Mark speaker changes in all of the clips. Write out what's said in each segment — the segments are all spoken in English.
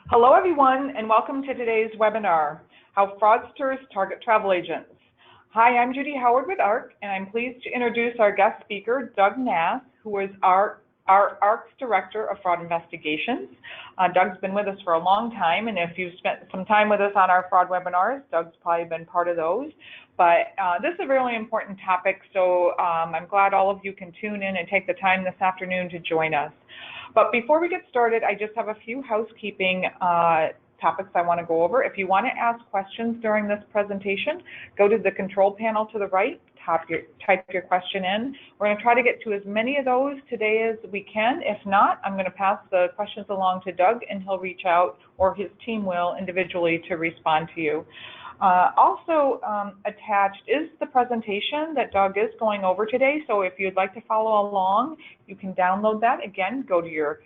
Speaker 1: Hello, everyone, and welcome to today's webinar, How Fraudsters Target Travel Agents. Hi, I'm Judy Howard with ARC, and I'm pleased to introduce our guest speaker, Doug Nass, who is our ARC's Director of Fraud Investigations. Doug's been with us for a long time, and if you've spent some time with us on our fraud webinars, Doug's probably been part of those. But this is a really important topic, so I'm glad all of you can tune in and take the time this afternoon to join us. But before we get started, I just have a few housekeeping topics I want to go over. If you want to ask questions during this presentation, go to the control panel to the right, type your question in. We're going to try to get to as many of those today as we can. If not, I'm going to pass the questions along to Doug, and he'll reach out, or his team will, individually to respond to you. Also attached is the presentation that Doug is going over today, so if you'd like to follow along, you can download that. Again, go to your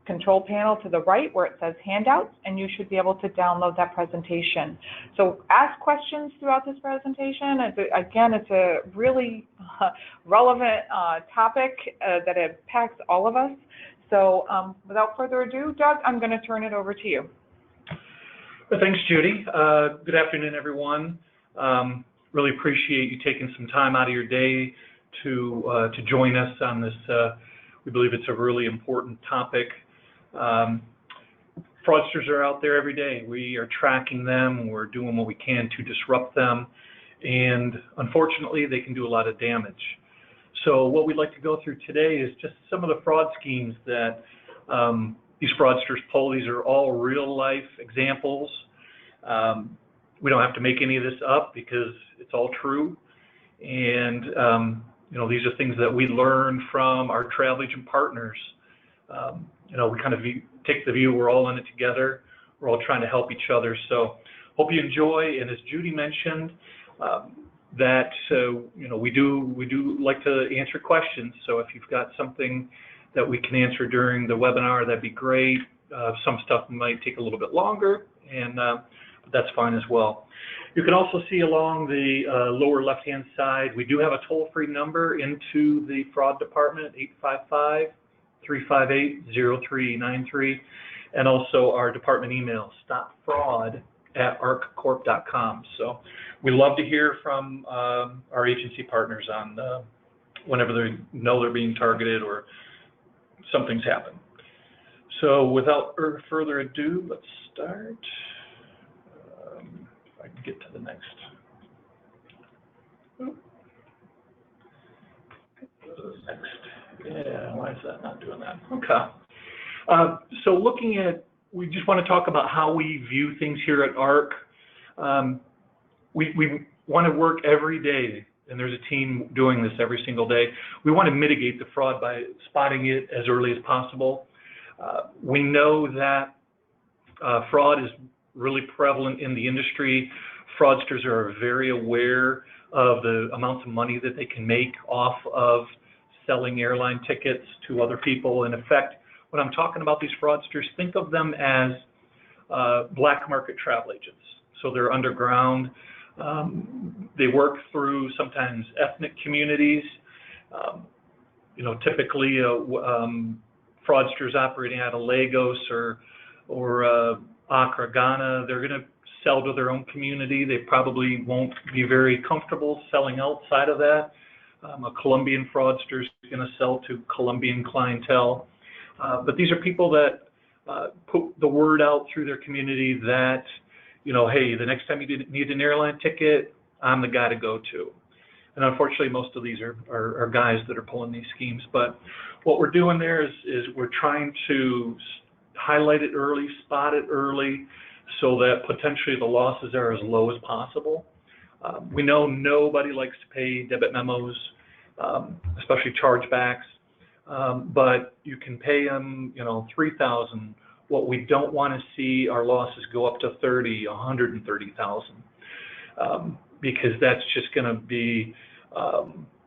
Speaker 1: control panel to the right where it says handouts, and you should be able to download that presentation. So ask questions throughout this presentation. Again, it's a really relevant topic that impacts all of us. So without further ado, Doug, I'm going to turn it over to you.
Speaker 2: Well, thanks, Judy. Good afternoon, everyone. Really appreciate you taking some time out of your day to join us on this. We believe it's a really important topic. Fraudsters are out there every day. We are tracking them. We're doing what we can to disrupt them, and unfortunately, they can do a lot of damage. So what we'd like to go through today is just some of the fraud schemes that these fraudsters pull. These are all real-life examples. We don't have to make any of this up because it's all true. And you know, these are things that we learn from our travel agent partners. You know, we kind of take the view we're all in it together. We're all trying to help each other. So hope you enjoy. And as Judy mentioned, that you know, we do like to answer questions. So if you've got something that we can answer during the webinar, that'd be great. Some stuff might take a little bit longer, and but that's fine as well. You can also see along the lower left-hand side, we do have a toll-free number into the fraud department, 855-358-0393, and also our department email, stopfraud@arccorp.com. So we love to hear from our agency partners on whenever they know they're being targeted or something's happened. So without further ado, let's start. If I can get to the next. Yeah, why is that not doing that? Okay. So looking at, we just want to talk about how we view things here at ARC. We want to work every day, and there's a team doing this every single day. We want to mitigate the fraud by spotting it as early as possible. We know that fraud is really prevalent in the industry. Fraudsters are very aware of the amounts of money that they can make off of selling airline tickets to other people. In effect, when I'm talking about these fraudsters, think of them as black market travel agents. So they're underground. They work through sometimes ethnic communities. You know, typically fraudsters operating out of Lagos or Accra, Ghana, they're going to sell to their own community. They probably won't be very comfortable selling outside of that. A Colombian fraudster is going to sell to Colombian clientele. But these are people that put the word out through their community that, you know, hey, the next time you need an airline ticket, I'm the guy to go to. And unfortunately, most of these are guys that are pulling these schemes. But what we're doing there is we're trying to highlight it early, spot it early, so that potentially the losses are as low as possible. We know nobody likes to pay debit memos, especially chargebacks, but you can pay them, you know, $3,000. What we don't want to see our losses go up to $30,000, $130,000, because that's just going to be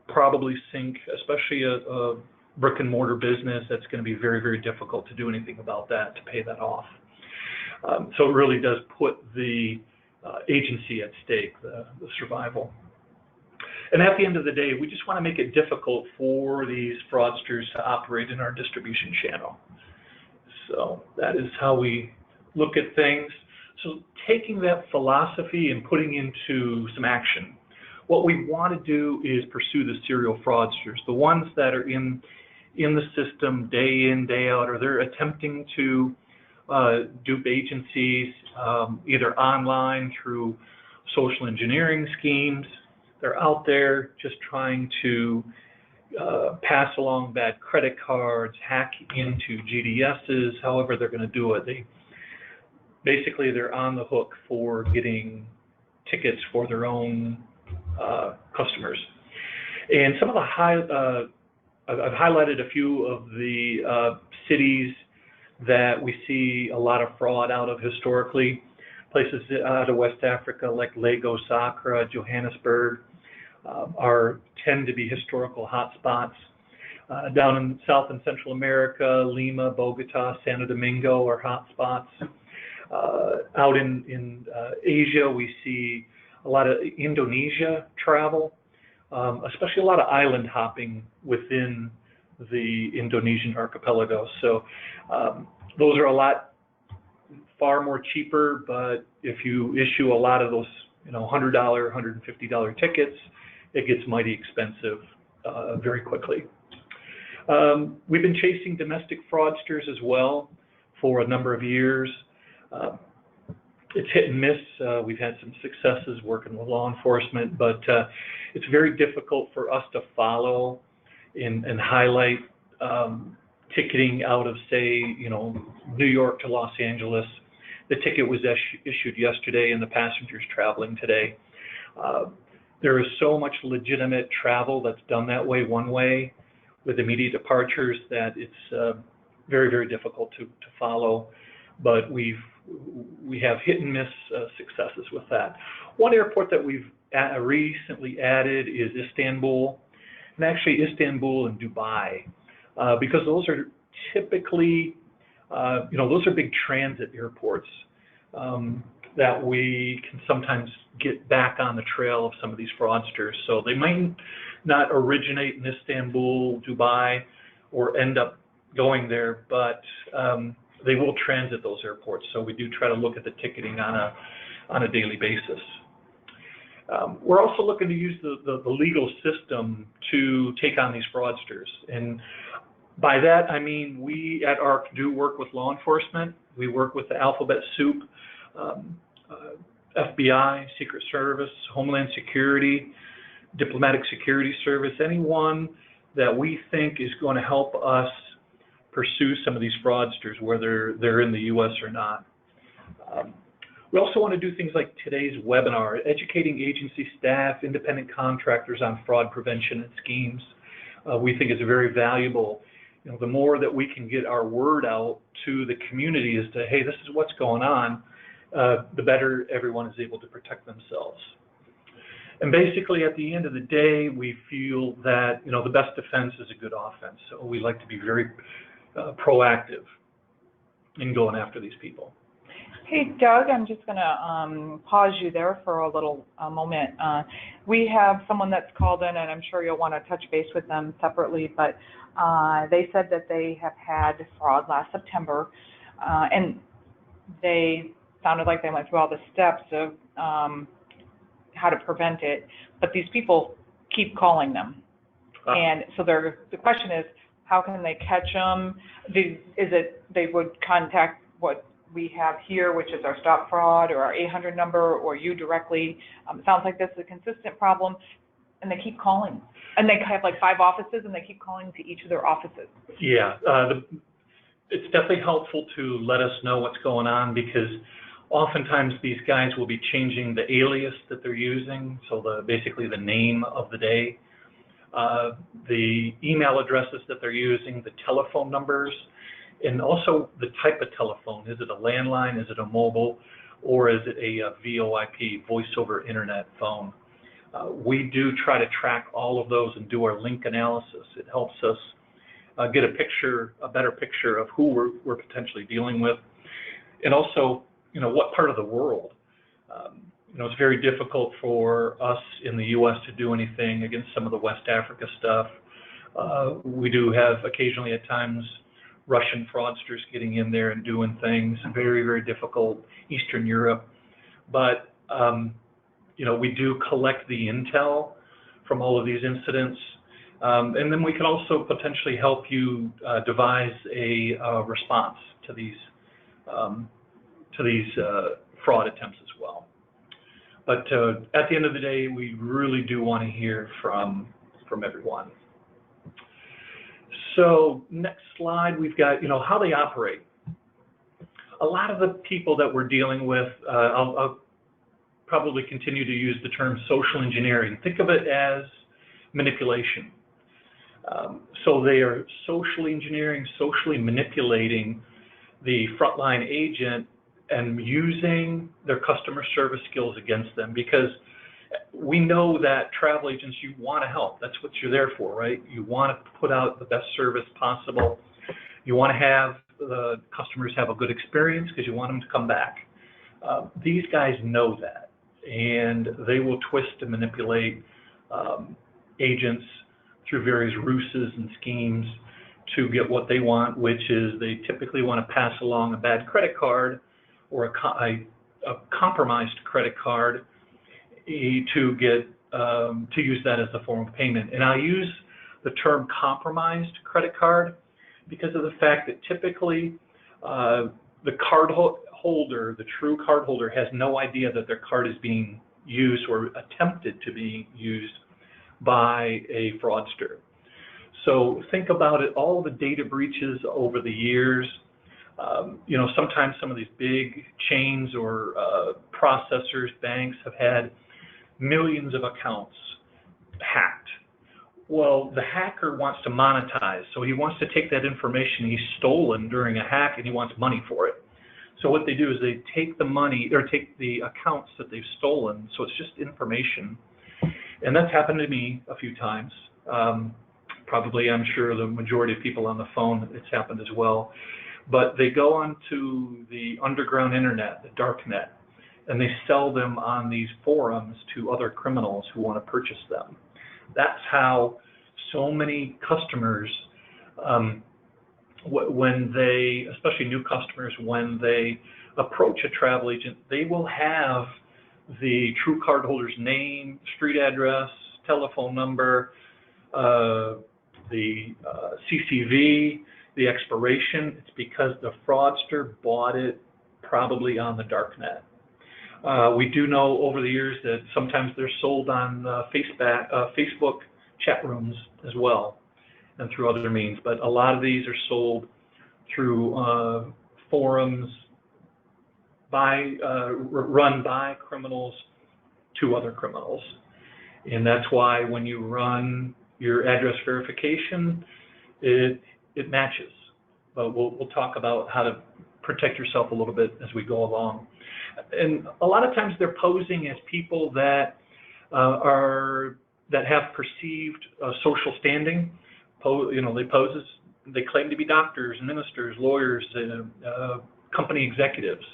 Speaker 2: probably sink, especially a brick and mortar business. That's going to be very, very difficult to do anything about that, to pay that off. So it really does put the agency at stake, the survival. And at the end of the day, we just want to make it difficult for these fraudsters to operate in our distribution channel. So that is how we look at things. So taking that philosophy and putting into some action. What we want to do is pursue the serial fraudsters, the ones that are in the system day in, day out, or they're attempting to dupe agencies either online through social engineering schemes. They're out there just trying to pass along bad credit cards, hack into GDSs, however they're going to do it. Basically, they're on the hook for getting tickets for their own customers. And some of the I've highlighted a few of the cities that we see a lot of fraud out of historically. Places out of West Africa like Lagos, Accra, Johannesburg tend to be historical hotspots. Down in South and Central America, Lima, Bogota, Santo Domingo are hotspots. Out in Asia, we see a lot of Indonesia travel, especially a lot of island hopping within the Indonesian archipelago. So those are far more cheaper, but if you issue a lot of those, $100, $150 tickets, it gets mighty expensive very quickly. We've been chasing domestic fraudsters as well for a number of years. It's hit and miss. We've had some successes working with law enforcement, but it's very difficult for us to follow and highlight ticketing out of, say, New York to Los Angeles. The ticket was issued yesterday and the passenger's traveling today. There is so much legitimate travel that's done that way, one way, with immediate departures, that it's very, very difficult to follow. But we have hit and miss successes with that. One airport that we've recently added is Istanbul, and actually Istanbul and Dubai, because those are typically, those are big transit airports that we can sometimes get back on the trail of some of these fraudsters. So they might not originate in Istanbul, Dubai, or end up going there, but they will transit those airports. So we do try to look at the ticketing on a daily basis. We're also looking to use the legal system to take on these fraudsters. And by that, I mean we at ARC do work with law enforcement. We work with the alphabet soup, FBI, Secret Service, Homeland Security, Diplomatic Security Service, anyone that we think is going to help us pursue some of these fraudsters, whether they're in the U.S. or not. We also want to do things like today's webinar, educating agency staff, independent contractors on fraud prevention and schemes. We think is very valuable. The more that we can get our word out to the community as to, hey, this is what's going on, the better everyone is able to protect themselves. And basically, at the end of the day, we feel that the best defense is a good offense. So we like to be very proactive in going after these people.
Speaker 1: Hey, Doug, I'm just going to pause you there for a little moment. We have someone that's called in, and I'm sure you'll want to touch base with them separately, but they said that they have had fraud last September, and they sounded like they went through all the steps of how to prevent it, but these people keep calling them. And so the question is, how can they catch them? Is it they would contact what we have here, which is our Stop Fraud or our 800 number, or you directly? It sounds like this is a consistent problem, and they keep calling. And they have like 5 offices, and they keep calling to each of their offices. Yeah,
Speaker 2: it's definitely helpful to let us know what's going on, because oftentimes these guys will be changing the alias that they're using, so basically the name of the day, the email addresses that they're using, the telephone numbers, and also the type of telephone. Is it a landline, is it a mobile, or is it a VoIP, voice over internet phone? We do try to track all of those and do our link analysis. It helps us get a better picture of who we're potentially dealing with, and also what part of the world. It's very difficult for us in the U.S. to do anything against some of the West Africa stuff. We do have occasionally at times Russian fraudsters getting in there and doing things. Very, very difficult. Eastern Europe. But, we do collect the intel from all of these incidents. And then we can also potentially help you devise a response to these fraud attempts as well. But at the end of the day, we really do want to hear from everyone. So next slide, we've got how they operate. A lot of the people that we're dealing with, I'll probably continue to use the term social engineering. Think of it as manipulation. So they are socially engineering, socially manipulating the frontline agent and using their customer service skills against them, because we know that travel agents, you want to help. That's what you're there for, right? You want to put out the best service possible. You want to have the customers have a good experience because you want them to come back. These guys know that, and they will twist and manipulate agents through various ruses and schemes to get what they want, which is they typically want to pass along a bad credit card or a compromised credit card to get to use that as a form of payment. And I use the term compromised credit card because of the fact that typically the card holder, the true card holder, has no idea that their card is being used or attempted to be used by a fraudster. So think about it, all the data breaches over the years. Sometimes some of these big chains or processors, banks have had millions of accounts hacked. Well, the hacker wants to monetize, so he wants to take that information he's stolen during a hack and he wants money for it. So what they do is they take the money, or take the accounts that they've stolen, so it's just information. And that's happened to me a few times. Probably, I'm sure the majority of people on the phone, it's happened as well. But they go onto the underground internet, the dark net, and they sell them on these forums to other criminals who want to purchase them. That's how so many customers, when they, especially new customers, when they approach a travel agent, they will have the true cardholder's name, street address, telephone number, the CCV, the expiration. It's because the fraudster bought it probably on the dark net. We do know over the years that sometimes they're sold on Facebook chat rooms as well, and through other means. But a lot of these are sold through forums run by criminals to other criminals. And that's why when you run your address verification, it matches. But we'll talk about how to protect yourself a little bit as we go along. And a lot of times they're posing as people that that have perceived social standing. They claim to be doctors, ministers, lawyers, company executives.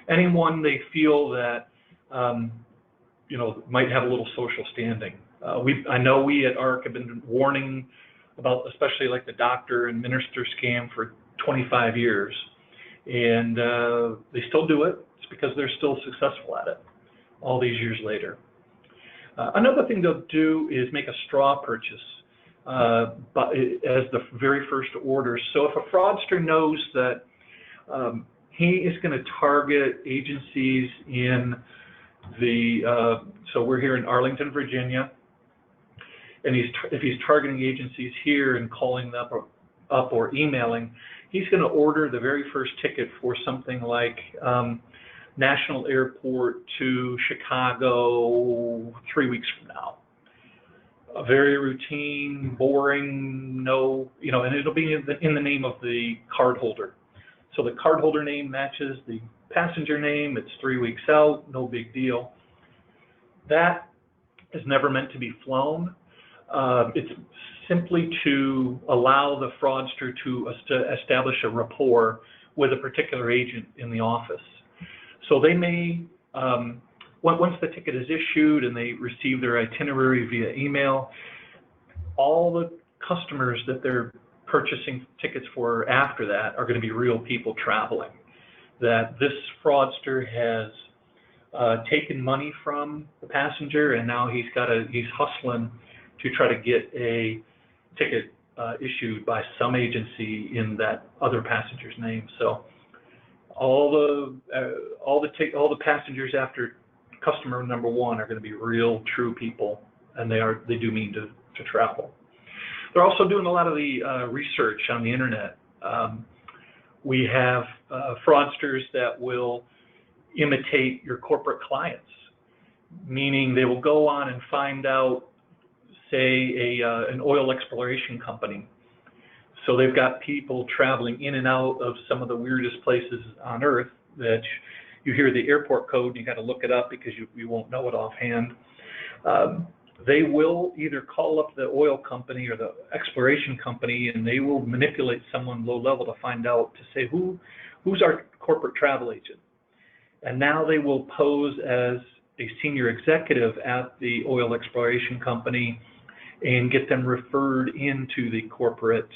Speaker 2: Anyone they feel that might have a little social standing. I know we at ARC have been warning about, especially like the doctor and minister scam for 25 years, and they still do it. It's because they're still successful at it all these years later. Another thing they'll do is make a straw purchase as the very first order. So if a fraudster knows that he is going to target agencies in so we're here in Arlington, Virginia, and if he's targeting agencies here and calling them up or emailing, he's going to order the very first ticket for something like National Airport to Chicago 3 weeks from now. A very routine, boring, and it'll be in the name of the cardholder. So the cardholder name matches the passenger name. It's 3 weeks out, no big deal. That is never meant to be flown. It's simply to allow the fraudster to establish a rapport with a particular agent in the office. So they may, once the ticket is issued and they receive their itinerary via email, all the customers that they're purchasing tickets for after that are going to be real people traveling. That this fraudster has taken money from the passenger, and now he's hustling to try to get a ticket issued by some agency in that other passenger's name. So all the passengers after customer number one are going to be real, true people, and they do mean to travel. They're also doing a lot of the research on the internet. We have fraudsters that will imitate your corporate clients, meaning they will go on and find out, say, an oil exploration company. So they've got people traveling in and out of some of the weirdest places on Earth that you hear the airport code and you got to look it up because you won't know it offhand. They will either call up the oil company or the exploration company, and they will manipulate someone low level to find out, to say who's our corporate travel agent. And now they will pose as a senior executive at the oil exploration company and get them referred into the corporate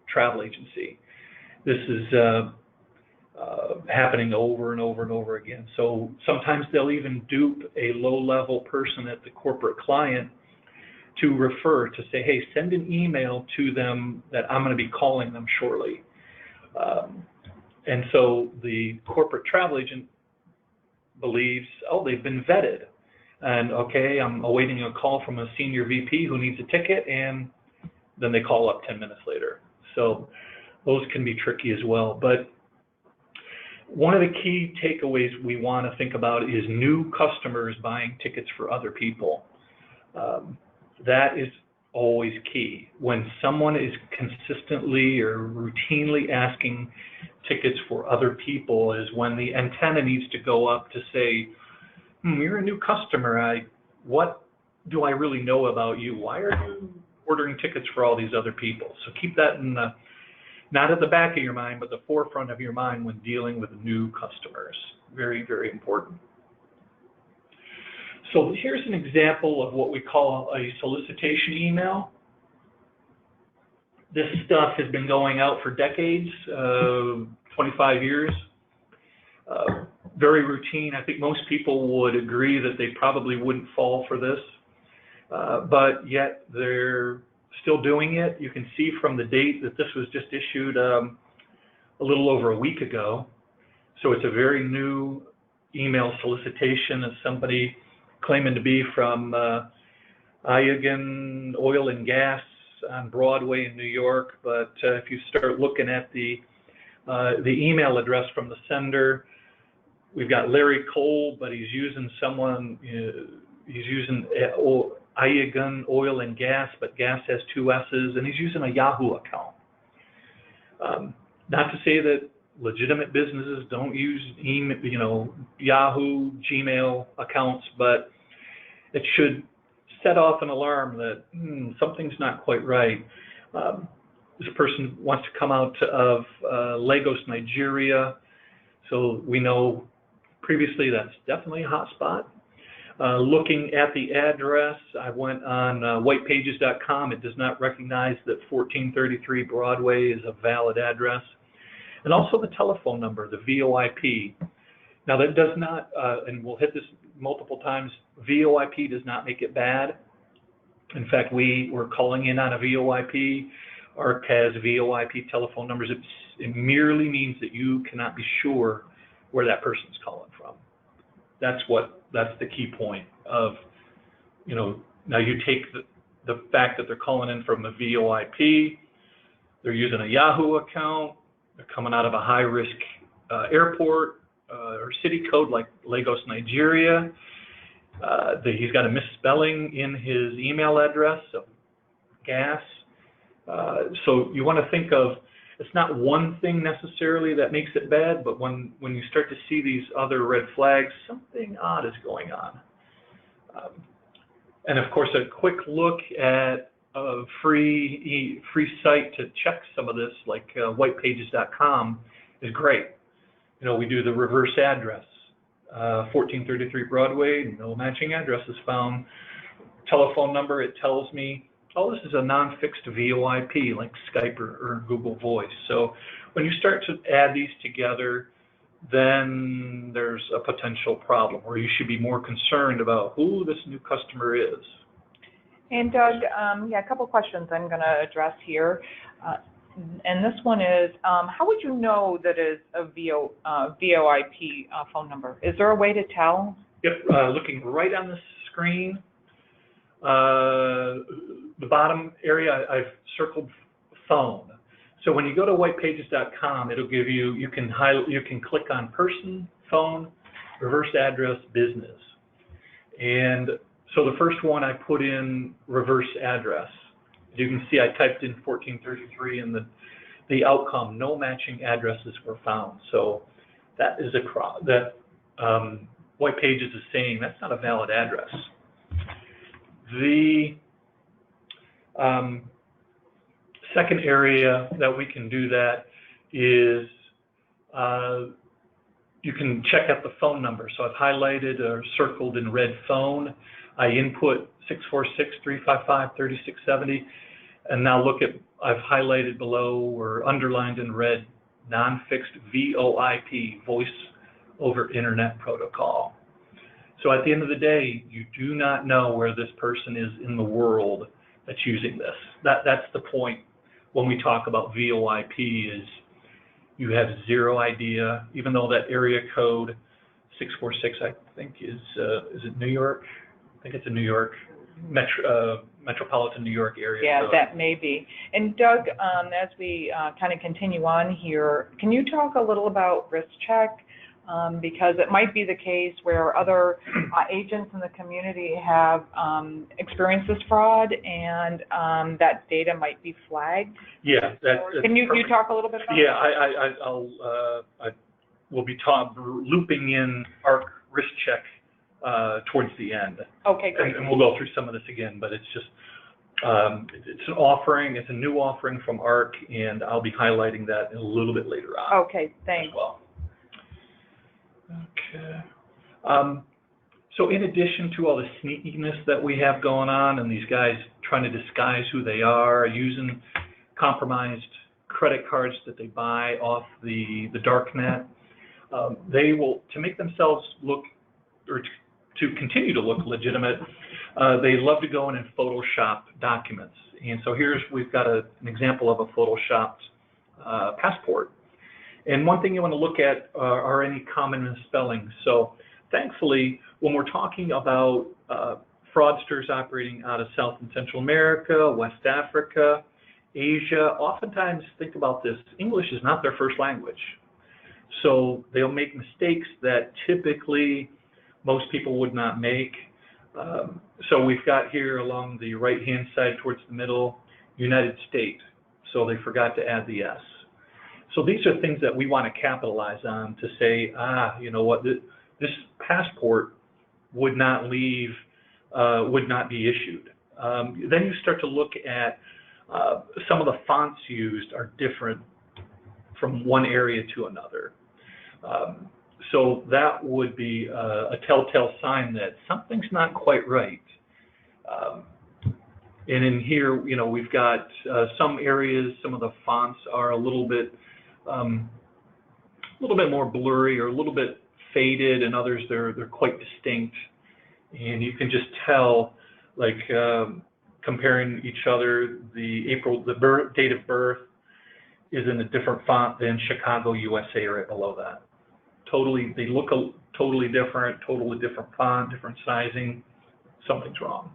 Speaker 2: travel agency. This is happening over and over and over again. So sometimes they'll even dupe a low-level person at the corporate client to refer, to say, hey, send an email to them that I'm going to be calling them shortly. And so the corporate travel agent believes, oh, they've been vetted. And okay, I'm awaiting a call from a senior VP who needs a ticket, and then they call up 10 minutes later. So those can be tricky as well. But one of the key takeaways we want to think about is new customers buying tickets for other people. That is always key. When someone is consistently or routinely asking tickets for other people is when the antenna needs to go up to say, you're a new customer. What do I really know about you? Why are you ordering tickets for all these other people? So keep that in the, not at the back of your mind, but the forefront of your mind when dealing with new customers. Very, very important. So here's an example of what we call a solicitation email. This stuff has been going out for decades, 25 years. Very routine. I think most people would agree that they probably wouldn't fall for this, but yet they're still doing it. You can see from the date that this was just issued a little over a week ago. So it's a very new email solicitation of somebody claiming to be from Iagan Oil and Gas on Broadway in New York. But if you start looking at the email address from the sender, we've got Larry Cole, but he's using someone, he's using Iagan Oil and Gas, but gas has 2 S's, and he's using a Yahoo account. Not to say that legitimate businesses don't use email, Yahoo, Gmail accounts, but it should set off an alarm that something's not quite right. This person wants to come out of Lagos, Nigeria, so we know previously that's definitely a hot spot. Looking at the address, I went on Whitepagescom. It does not recognize that 1433 Broadway is a valid address. And also the telephone number, the VoIP. Now that does not, and we'll hit this multiple times, VoIP does not make it bad. In fact, we were calling in on a VoIP. ARC has VoIP telephone numbers. It merely means that you cannot be sure where that person's calling from. That's the key point of, now you take the fact that they're calling in from a VoIP, they're using a Yahoo account, they're coming out of a high-risk airport or city code like Lagos, Nigeria. He's got a misspelling in his email address, so gas. So you want to think of, it's not one thing necessarily that makes it bad, but when you start to see these other red flags, something odd is going on. And of course, a quick look at a free site to check some of this, like Whitepagescom, is great. We do the reverse address. 1433 Broadway, no matching address is found. Telephone number, it tells me oh, this is a non-fixed VoIP like Skype or Google Voice. So when you start to add these together, then there's a potential problem where you should be more concerned about who this new customer is.
Speaker 1: And Doug, yeah, a couple questions I'm going to address here. And this one is, how would you know that is a VoIP phone number? Is there a way to tell?
Speaker 2: Yep, looking right on the screen, the bottom area, I've circled phone. So when you go to whitepages.com, it'll give you, you can click on person, phone, reverse address, business. And so the first one I put in reverse address. As you can see, I typed in 1433 and the outcome, no matching addresses were found. So that is White Pages is saying that's not a valid address. The second area that we can do that is you can check out the phone number. So I've highlighted or circled in red phone. I input 646-355-3670, and now look at, I've highlighted below or underlined in red non-fixed VoIP, voice over internet protocol. So at the end of the day, you do not know where this person is in the world that's using this. That's the point when we talk about VoIP, is you have zero idea, even though that area code 646, I think is it New York? I think it's a New York, metropolitan New York area.
Speaker 1: Yeah,
Speaker 2: code.
Speaker 1: That may be. And Doug, as we kind of continue on here, can you talk a little about risk check? Because it might be the case where other agents in the community have experienced this fraud, and that data might be flagged.
Speaker 2: Yeah.
Speaker 1: Can you talk a little bit about that?
Speaker 2: I will be looping in ARC risk check towards the end.
Speaker 1: Okay, great.
Speaker 2: And we'll go through some of this again, but it's just, it's an offering, it's a new offering from ARC, and I'll be highlighting that a little bit later on.
Speaker 1: Okay, thanks.
Speaker 2: As well. Okay. So in addition to all the sneakiness that we have going on, and these guys trying to disguise who they are, using compromised credit cards that they buy off the dark net, they will, to make themselves look, or to continue to look legitimate, they love to go in and Photoshop documents. And so we've got an example of a Photoshopped passport. And one thing you want to look at are any common misspellings. So thankfully, when we're talking about fraudsters operating out of South and Central America, West Africa, Asia, oftentimes think about this, English is not their first language. So they'll make mistakes that typically most people would not make. So we've got here along the right-hand side towards the middle, United States. So they forgot to add the S. So these are things that we want to capitalize on to say, you know what, this passport would not leave, would not be issued. Then you start to look at some of the fonts used are different from one area to another. So that would be a telltale sign that something's not quite right. And in here, you know, we've got some areas, some of the fonts are a little bit more blurry or a little bit faded, and others they're quite distinct. And you can just tell, like comparing each other, the date of birth is in a different font than Chicago, USA, right below that. Totally, they look totally different font, different sizing. Something's wrong.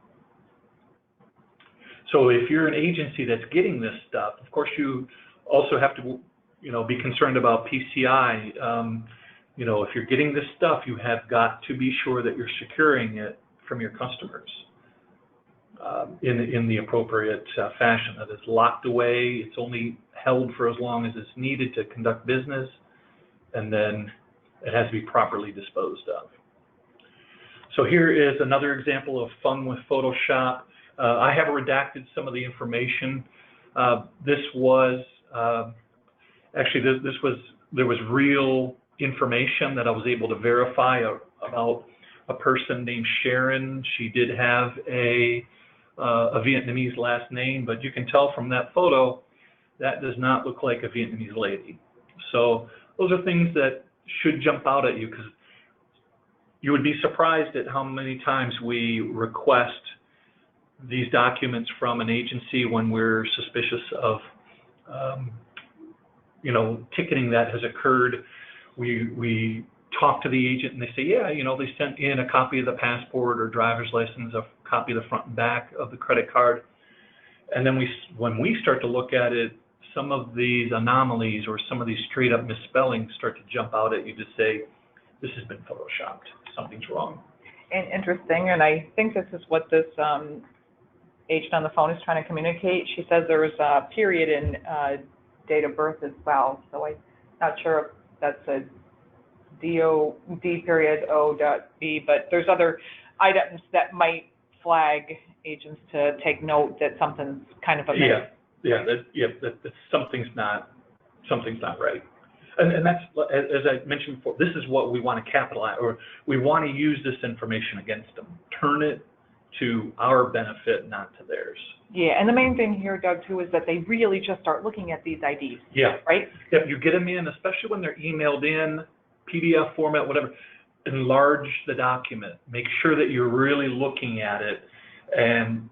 Speaker 2: So if you're an agency that's getting this stuff, of course you also have to, you know, be concerned about PCI. You know, if you're getting this stuff, you have got to be sure that you're securing it from your customers in the appropriate fashion. That it's locked away. It's only held for as long as it's needed to conduct business, and then it has to be properly disposed of. So here is another example of fun with Photoshop. I have redacted some of the information. This was actually there was real information that I was able to verify about a person named Sharon. She did have a a Vietnamese last name, but you can tell from that photo that does not look like a Vietnamese lady. So those are things that should jump out at you, because you would be surprised at how many times we request these documents from an agency when we're suspicious of, ticketing that has occurred. We talk to the agent and they say, yeah, they sent in a copy of the passport or driver's license, a copy of the front and back of the credit card. And then when we start to look at it, some of these anomalies or some of these straight up misspellings start to jump out at you to say, this has been photoshopped, something's wrong.
Speaker 1: And interesting, and I think this is what this agent on the phone is trying to communicate. She says there was a period in date of birth as well, so I'm not sure if that's a D period O.B, but there's other items that might flag agents to take note that something's kind of amiss.
Speaker 2: That something's not right. And that's, as I mentioned before, this is what we want to capitalize, or we want to use this information against them. Turn it to our benefit, not to theirs.
Speaker 1: Yeah, and the main thing here, Doug, too, is that they really just start looking at these IDs.
Speaker 2: Yeah.
Speaker 1: Right?
Speaker 2: If you get them in, especially when they're emailed in, PDF format, whatever, enlarge the document. Make sure that you're really looking at it. And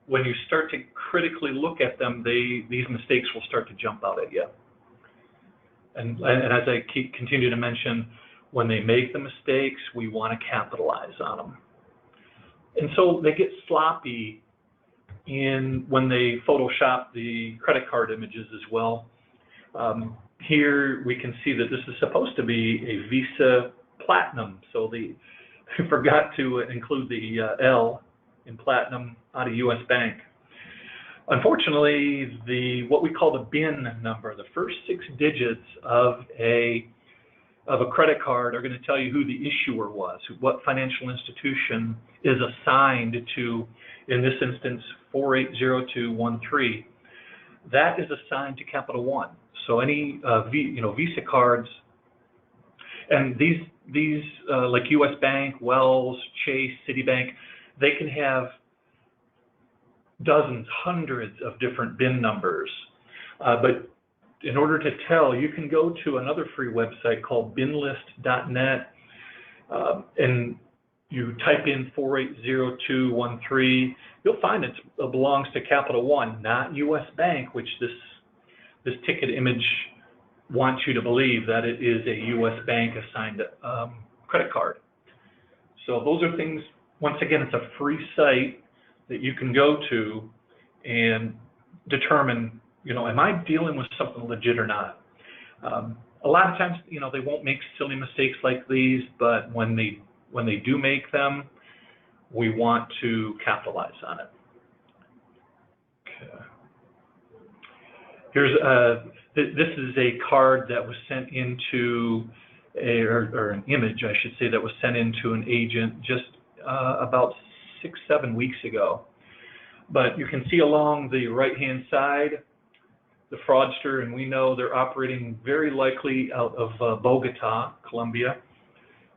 Speaker 2: when you start to critically look at them, these mistakes will start to jump out at you. And as I continue to mention, when they make the mistakes, we want to capitalize on them. And so they get sloppy when they Photoshop the credit card images as well. Here we can see that this is supposed to be a Visa Platinum, so they forgot to include the L in Platinum out of U.S. Bank. Unfortunately, what we call the BIN number, the first 6 digits of a credit card, are going to tell you who the issuer was, what financial institution is assigned to, in this instance, 480213. That is assigned to Capital One. So any Visa cards, and these like U.S. Bank, Wells, Chase, Citibank, they can have dozens, hundreds of different BIN numbers. But in order to tell, you can go to another free website called binlist.net, and you type in 480213. You'll find it belongs to Capital One, not U.S. Bank, which this ticket image wants you to believe that it is a U.S. Bank assigned credit card. So those are things, once again, it's a free site that you can go to and determine, am I dealing with something legit or not? A lot of times, they won't make silly mistakes like these, but when they do make them, we want to capitalize on it. Okay. Here's this is a card that was sent into or an image, I should say, that was sent into an agent just about 6-7 weeks ago. But you can see along the right-hand side the fraudster, and we know they're operating very likely out of Bogota, Colombia,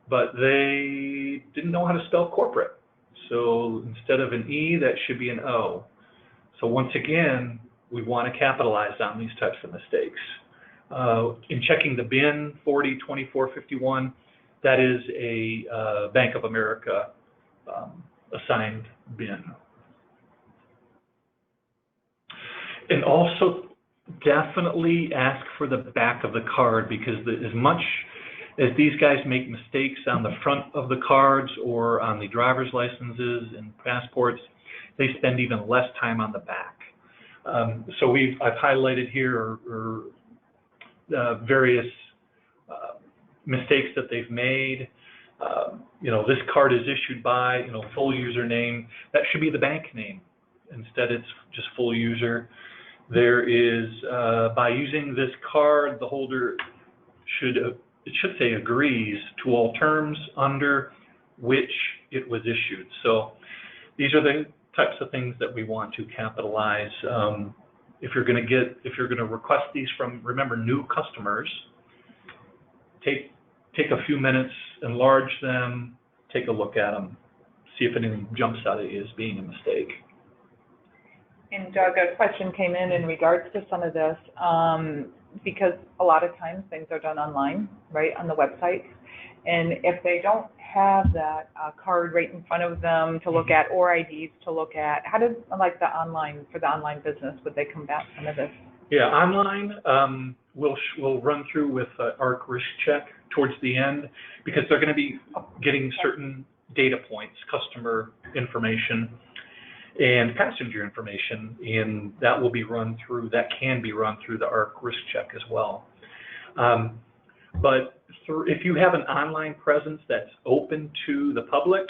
Speaker 2: but they didn't know how to spell corporate. So instead of an E, that should be an O. So once again, we want to capitalize on these types of mistakes. In checking the BIN 402451, that is a Bank of America assigned BIN. And also definitely ask for the back of the card, because as much as these guys make mistakes on the front of the cards or on the driver's licenses and passports, they spend even less time on the back. So I've highlighted here various mistakes that they've made. This card is issued by, full username. That should be the bank name. Instead, it's just full user. There is, by using this card, the holder should say agrees to all terms under which it was issued. So these are the types of things that we want to capitalize. If you're going to request these from, remember, new customers, take a few minutes, enlarge them, take a look at them, see if anything jumps out at you as being a mistake.
Speaker 1: And Doug, a question came in regards to some of this, because a lot of times things are done online, right, on the website. And if they don't have that card right in front of them to look at, or IDs to look at, how does, like, for the online business, would they combat some of this?
Speaker 2: Yeah, online, we'll run through with ARC Risk Check towards the end, because they're going to be getting certain data points, customer information, and passenger information, and that will be run through, that can be run through the ARC Risk Check as well. But if you have an online presence that's open to the public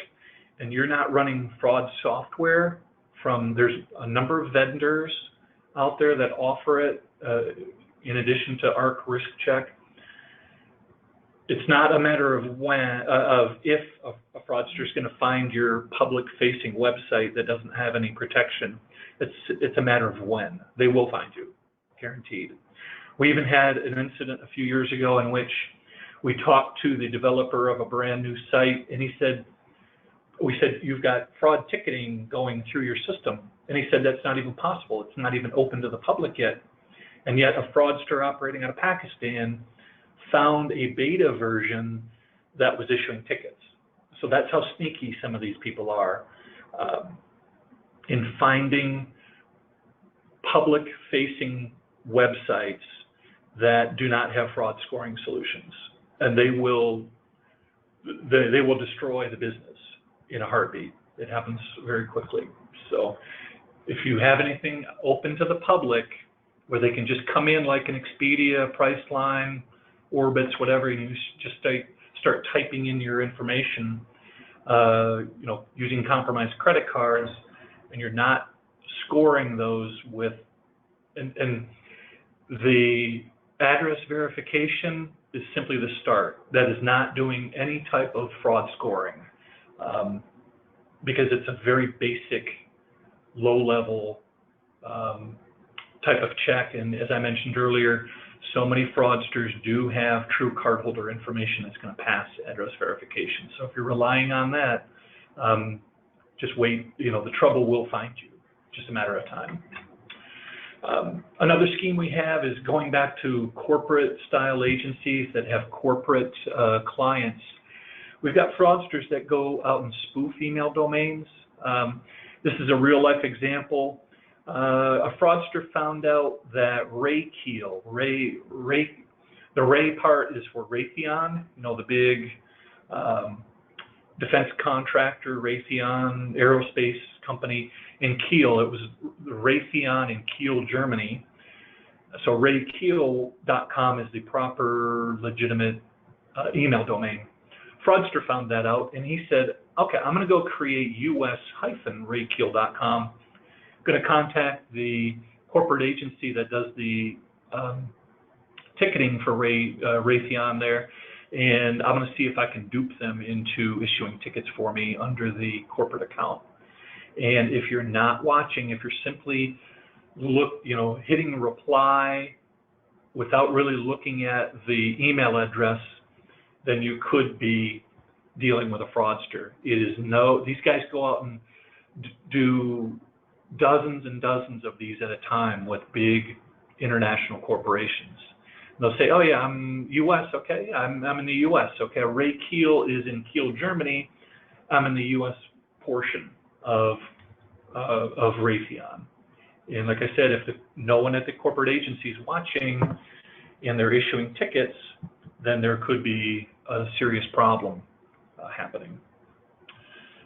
Speaker 2: and you're not running fraud software there's a number of vendors out there that offer it in addition to ARC Risk Check. It's not a matter of if a fraudster is going to find your public-facing website that doesn't have any protection. It's a matter of when. They will find you, guaranteed. We even had an incident a few years ago in which we talked to the developer of a brand new site, and we said, you've got fraud ticketing going through your system. And he said, that's not even possible. It's not even open to the public yet. And yet a fraudster operating out of Pakistan found a beta version that was issuing tickets. So that's how sneaky some of these people are in finding public-facing websites that do not have fraud scoring solutions, and they will destroy the business in a heartbeat. It happens very quickly. So if you have anything open to the public where they can just come in like an Expedia, Priceline, Orbitz, whatever, and you just start typing in your information, using compromised credit cards, and you're not scoring those with, and the address verification is simply the start. That is not doing any type of fraud scoring, because it's a very basic, low-level type of check. And as I mentioned earlier, so many fraudsters do have true cardholder information that's going to pass address verification. So if you're relying on that, just wait. The trouble will find you. Just a matter of time. Another scheme we have is going back to corporate-style agencies that have corporate clients. We've got fraudsters that go out and spoof email domains. This is a real-life example. A fraudster found out that the Ray part is for Raytheon, the big defense contractor, Raytheon Aerospace Company in Kiel. It was Raytheon in Kiel, Germany. So raykiel.com is the proper, legitimate email domain. Fraudster found that out, and he said, okay, I'm going to go create us-raykiel.com. Going to contact the corporate agency that does the ticketing for Raytheon there, and I'm going to see if I can dupe them into issuing tickets for me under the corporate account. And if you're not watching, if you're simply hitting reply without really looking at the email address, then you could be dealing with a fraudster. These guys go out and do dozens and dozens of these at a time with big international corporations. They'll say, oh yeah, I'm US, okay, I'm in the US, okay, Ray Kiel is in Kiel, Germany, I'm in the US portion of Raytheon. And like I said, if no one at the corporate agency is watching and they're issuing tickets, then there could be a serious problem happening.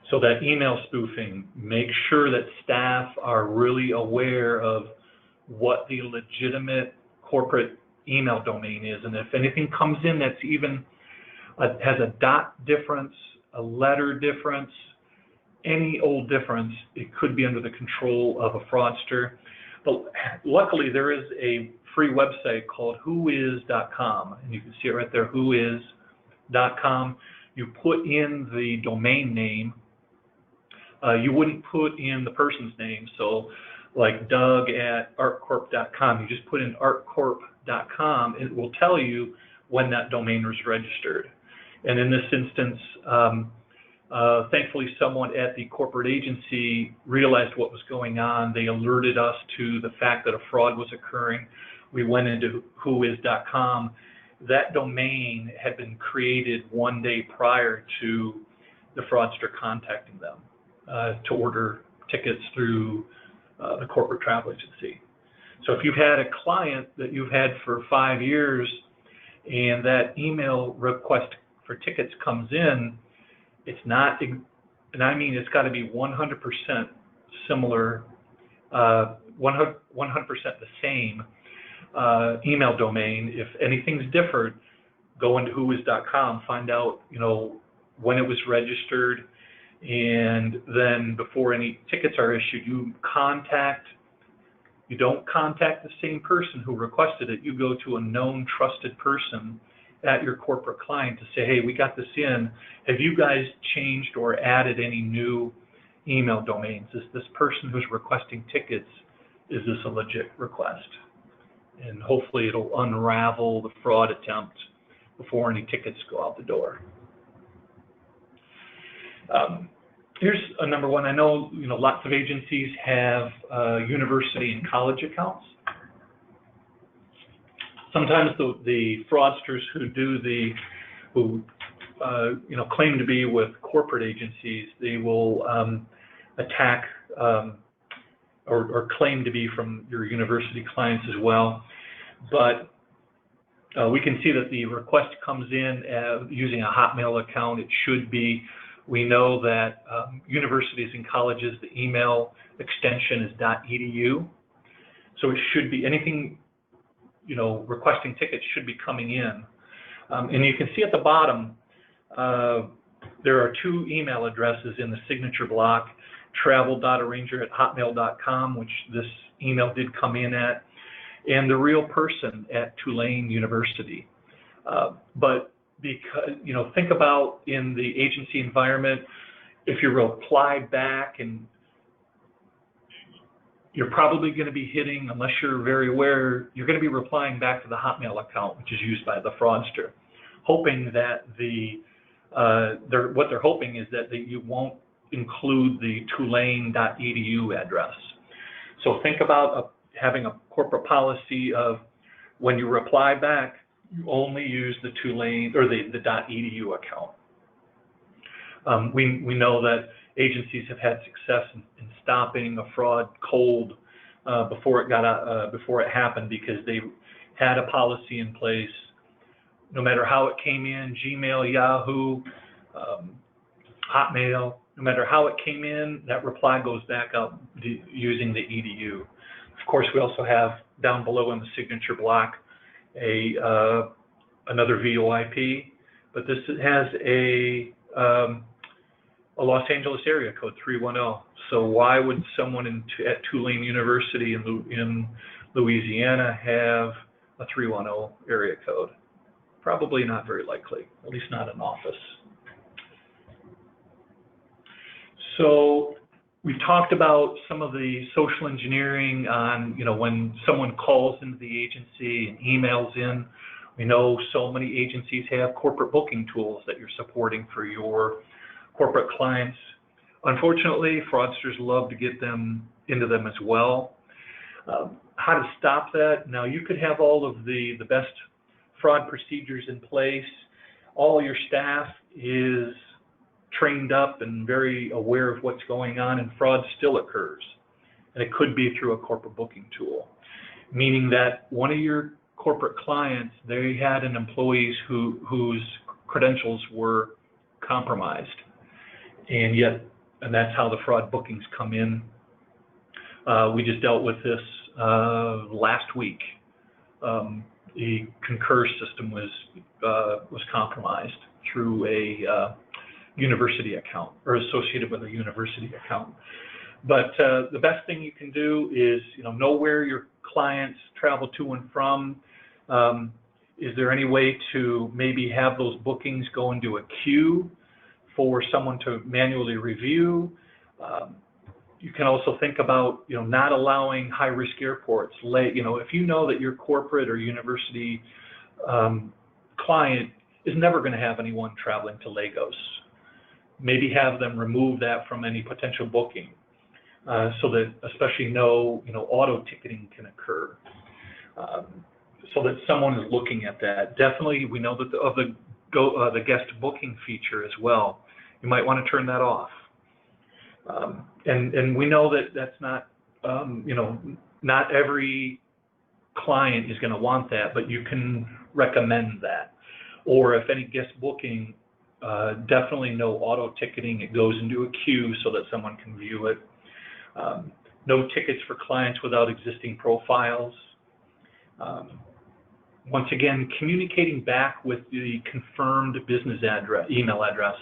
Speaker 2: So that email spoofing, make sure that staff are really aware of what the legitimate corporate email domain is. And if anything comes in that's even has a dot difference, a letter difference, any old difference, it could be under the control of a fraudster. But luckily, there is a free website called whois.com, and you can see it right there, whois.com. You put in the domain name. You wouldn't put in the person's name, so like Doug at arccorp.com, you just put in arccorp.com, and it will tell you when that domain was registered. And in this instance, Thankfully, someone at the corporate agency realized what was going on. They alerted us to the fact that a fraud was occurring. We went into whois.com. That domain had been created one day prior to the fraudster contacting them to order tickets through the corporate travel agency. So if you've had a client that you've had for 5 years and that email request for tickets comes in, it's not, and I mean it's got to be 100% similar, 100% the same email domain. If anything's different, go into whois.com, find out, you know, when it was registered, and then before any tickets are issued, you don't contact the same person who requested it. You go to a known trusted person at your corporate client to say, hey, we got this in. Have you guys changed or added any new email domains? Is this person who's requesting tickets, is this a legit request? And hopefully it'll unravel the fraud attempt before any tickets go out the door. Here's a number one. I know, you know, lots of agencies have university and college accounts. Sometimes the fraudsters who you know, claim to be with corporate agencies, they will attack or claim to be from your university clients as well. But we can see that the request comes in using a Hotmail account. It should be. We know that universities and colleges, the email extension is .edu. So it should be anything, you know, requesting tickets should be coming in. And you can see at the bottom, there are 2 email addresses in the signature block, travel.arranger@hotmail.com, which this email did come in at, and the real person at Tulane University. But because, you know, think about in the agency environment, if you reply back, and you're probably going to be hitting, unless you're very aware, you're going to be replying back to the Hotmail account, which is used by the fraudster, hoping that what they're hoping is that you won't include the tulane.edu address. So think about having a corporate policy of when you reply back, you only use the Tulane or the .edu account. We know that agencies have had success in stopping a fraud cold before it happened, because they had a policy in place. No matter how it came in, Gmail, Yahoo, Hotmail, no matter how it came in, that reply goes back out using the edu. Of course, we also have down below in the signature block another VoIP, but this has a Los Angeles area code 310. So why would someone at Tulane University in Louisiana have a 310 area code? Probably not very likely, at least not an office. So we've talked about some of the social engineering on, you know, when someone calls into the agency and emails in. We know so many agencies have corporate booking tools that you're supporting for your corporate clients. Unfortunately, fraudsters love to get them into them as well. How to stop that? Now, you could have all of the best fraud procedures in place. All your staff is trained up and very aware of what's going on, and fraud still occurs. And it could be through a corporate booking tool, meaning that one of your corporate clients, they had an employee whose credentials were compromised, and that's how the fraud bookings come in. We just dealt with this last week. The Concur system was compromised through a university account, or associated with a university account. But the best thing you can do is, you know where your clients travel to and from. Is there any way to maybe have those bookings go into a queue for someone to manually review? You can also think about, not allowing high-risk airports. If you know that your corporate or university client is never going to have anyone traveling to Lagos, maybe have them remove that from any potential booking, so that especially no auto ticketing can occur, so that someone is looking at that. Definitely, we know that the guest booking feature as well. You might want to turn that off. And we know that that's not, not every client is going to want that, but you can recommend that. Or if any guest booking, definitely no auto ticketing. It goes into a queue so that someone can view it. No tickets for clients without existing profiles. Once again, communicating back with the confirmed business address, email address.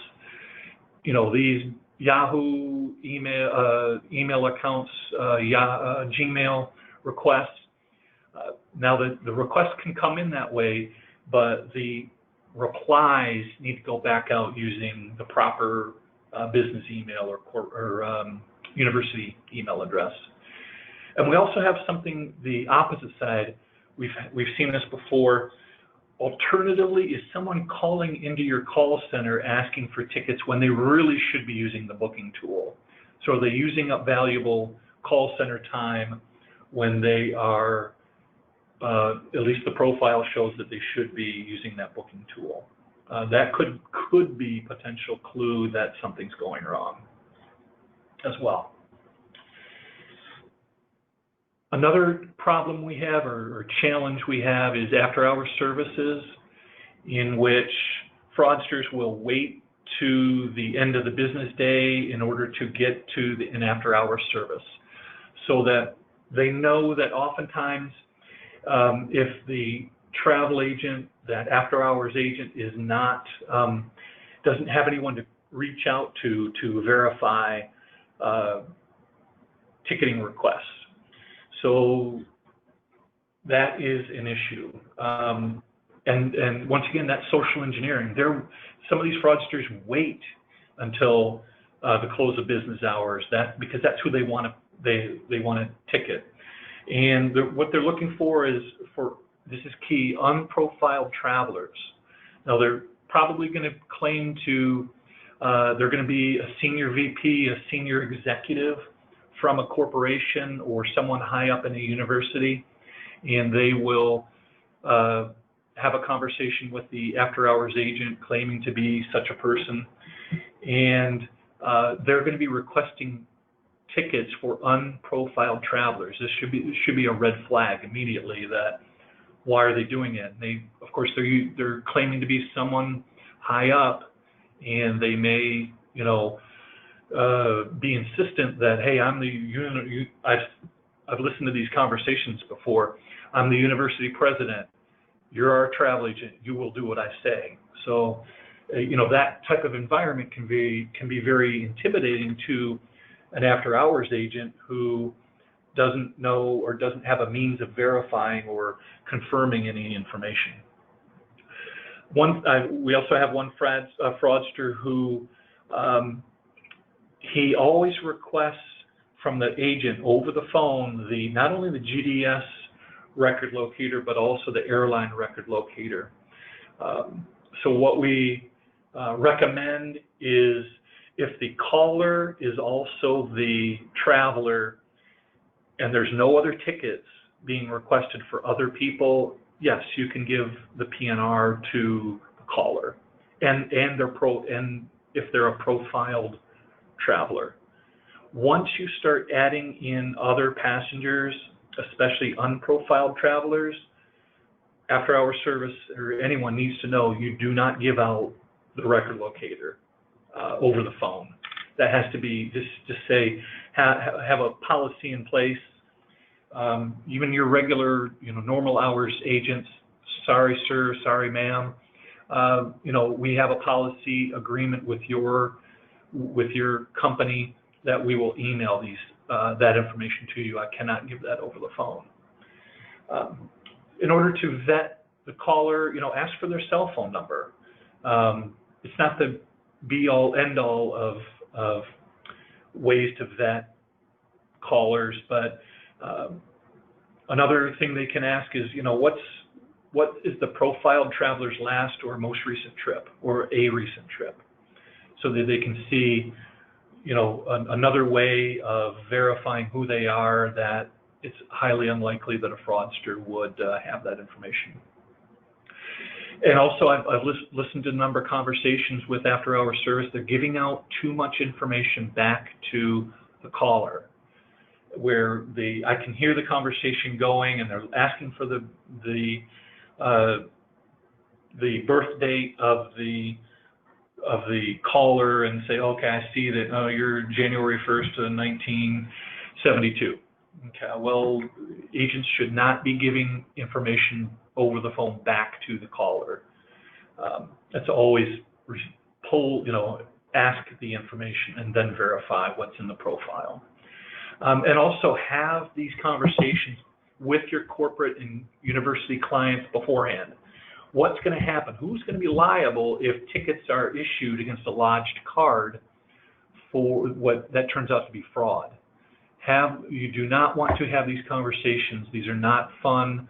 Speaker 2: These Yahoo email accounts, Gmail requests. Now the requests can come in that way, but the replies need to go back out using the proper business email or university email address. And we also have something, the opposite side. We've seen this before. Alternatively, is someone calling into your call center asking for tickets when they really should be using the booking tool? So are they using up valuable call center time when they are, at least the profile shows that they should be using that booking tool? That could be potential clue that something's going wrong as well. Another problem we have, or challenge we have, is after-hours services, in which fraudsters will wait to the end of the business day in order to get to an after-hours service, so that they know that oftentimes if the travel agent, that after-hours agent, is not doesn't have anyone to reach out to verify ticketing requests. So that is an issue. And once again, that's social engineering. Some of these fraudsters wait until the close of business hours, because that's who they want to ticket. And what they're looking for is, this is key, unprofiled travelers. Now, they're probably going to claim they're going to be a senior VP, a senior executive from a corporation or someone high up in a university, and they will have a conversation with the after-hours agent claiming to be such a person, and they're going to be requesting tickets for unprofiled travelers. This should be a red flag immediately. That why are they doing it? And of course, they're claiming to be someone high up, and they may, be insistent that, hey, I've listened to these conversations before. I'm the university president. You're our travel agent. You will do what I say. So, that type of environment can be very intimidating to an after-hours agent who doesn't know or doesn't have a means of verifying or confirming any information. We also have one fraudster who he always requests from the agent over the phone not only the GDS record locator, but also the airline record locator. So what we recommend is, if the caller is also the traveler and there's no other tickets being requested for other people, yes, you can give the PNR to the caller, and if they're a profiled traveler. Once you start adding in other passengers, especially unprofiled travelers, after-hour service or anyone needs to know you do not give out the record locator over the phone. That has to be, just say, have a policy in place. Even your regular, normal hours agents, sorry sir, sorry ma'am, we have a policy agreement with your company that we will email that information to you. I cannot give that over the phone. In order to vet the caller, ask for their cell phone number. It's not the be-all, end-all of ways to vet callers, but another thing they can ask is, what is the profiled traveler's last or most recent trip, or a recent trip? so that they can see, another way of verifying who they are, that it's highly unlikely that a fraudster would have that information. And also, I've listened to a number of conversations with after-hours service. They're giving out too much information back to the caller, where I can hear the conversation going, and they're asking for the birth date of the caller, and say, okay, I see that you're January 1st of 1972. Okay, well, agents should not be giving information over the phone back to the caller. That's always ask the information and then verify what's in the profile. And also have these conversations with your corporate and university clients beforehand. What's going to happen? Who's going to be liable if tickets are issued against a lodged card for what that turns out to be fraud? You do not want to have these conversations. These are not fun